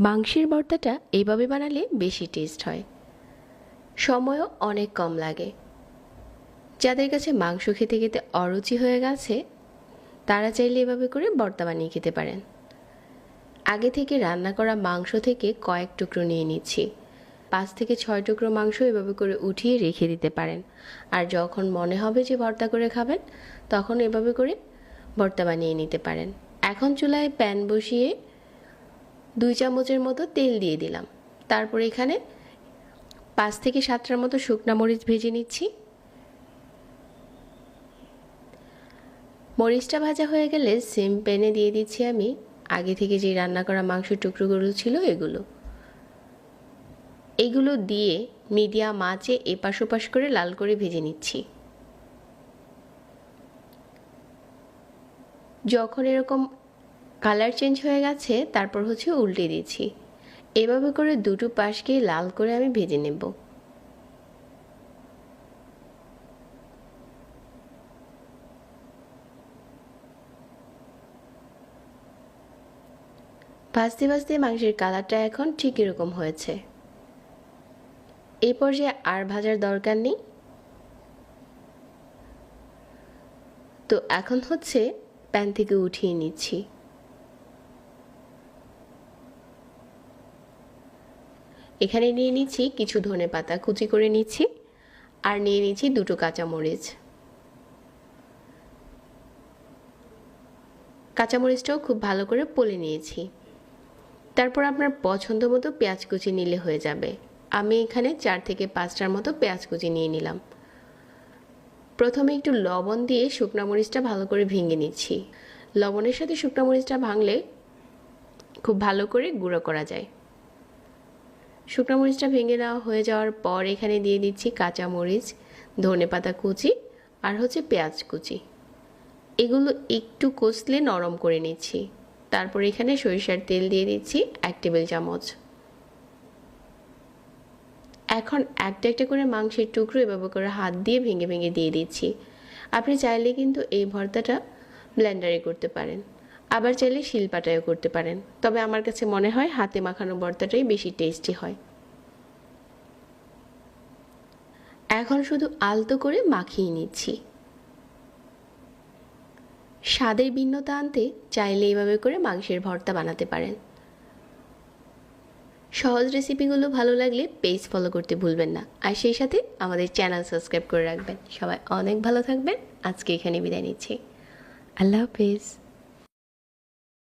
মাংসের ভর্তাটা এইভাবে বানালে বেশি টেস্ট হয়, সময়ও অনেক কম লাগে। যাদের কাছে মাংস খেতে খেতে অরুচি হয়ে গেছে তারা চাইলে এভাবে করে ভর্তা বানিয়ে খেতে পারেন। আগে থেকে রান্না করা মাংস থেকে কয়েক টুকরো নিয়ে নিচ্ছি। 5 থেকে 6 টুকরো মাংস এভাবে করে উঠিয়ে রেখে দিতে পারেন। আর যখন মনে হবে যে ভর্তা করে খাবেন তখন এভাবে করে ভর্তা বানিয়ে নিতে পারেন। এখন চুলায় প্যান বসিয়ে 2 চামচের মতো তেল দিয়ে দিলাম। তারপর এখানে 5 থেকে 7টার মতো শুকনা মরিচ ভেজে নিচ্ছি। মরিচটা ভাজা হয়ে গেলে সেম প্যানে দিয়ে দিচ্ছি আমি আগে থেকে যে রান্না করা মাংসের টুকরোগুলো ছিল এগুলো দিয়ে মিডিয়াম আঁচে এপাশ ওপাশ করে লাল করে ভেজে নিচ্ছি। যখন এরকম কালার চেঞ্জ হয়ে গেছে তারপর উল্টে দিচ্ছি। এভাবে করে দুটো পাশকে লাল করে আমি ভেজে নেব। ভাজতে ভাজতে মাংসের কালারটা এখন ঠিক এরকম হয়েছে। এই পর্যায়ে আর ভাজার দরকার নেই। তো এখন প্যান থেকে উঠিয়ে নিচ্ছি। এখানে নিয়ে নিচ্ছি কিছু ধনেপাতা কুচি করে নিচ্ছি, আর নিয়ে নিচ্ছি 2টো কাঁচামরিচ। কাঁচামরিচটাও খুব ভালো করে পলে নিয়েছি। তারপর আপনার পছন্দ মতো পেঁয়াজ কুচি নিলে হয়ে যাবে। আমি এখানে 4 থেকে 5টার মতো পেঁয়াজ কুচি নিয়ে নিলাম। প্রথমে একটু লবণ দিয়ে শুকনা মরিচটা ভালো করে ভেঙে নিচ্ছি। লবণের সাথে শুকনা মরিচটা ভাঙলে খুব ভালো করে গুঁড়ো করা যায়। শুকনা মরিচটা ভেঙে নেওয়া হয়ে যাওয়ার পর এখানে দিয়ে দিচ্ছি কাঁচামরিচ, ধনেপাতা কুচি আর পেঁয়াজ কুচি। এগুলো একটু কষলে নরম করে নিচ্ছি। তারপর এখানে সরিষার তেল দিয়ে দিচ্ছি 1 টেবিল চামচ। এখন একটা একটা করে মাংসের টুকরো এভাবে করে হাত দিয়ে ভেঙে ভেঙে দিয়ে দিচ্ছি। আপনি চাইলে কিন্তু এই ভর্তাটা ব্লেন্ডারে করতে পারেন, আবার চাইলে শিলপাটায়ও করতে পারেন। তবে আমার কাছে মনে হয় হাতে মাখানো ভর্তাটাই বেশি টেস্টি হয়। এখন শুধু আলতো করে মাখিয়ে নিচ্ছি। স্বাদের ভিন্নতা আনতে চাইলে এইভাবে করে মাংসের ভর্তা বানাতে পারেন। সহজ রেসিপিগুলো ভালো লাগলে পেজ ফলো করতে ভুলবেন না, আর সেই সাথে আমাদের চ্যানেল সাবস্ক্রাইব করে রাখবেন। সবাই অনেক ভালো থাকবেন। আজকে এখানে বিদায় নিচ্ছি। আল্লাহ হাফেজ।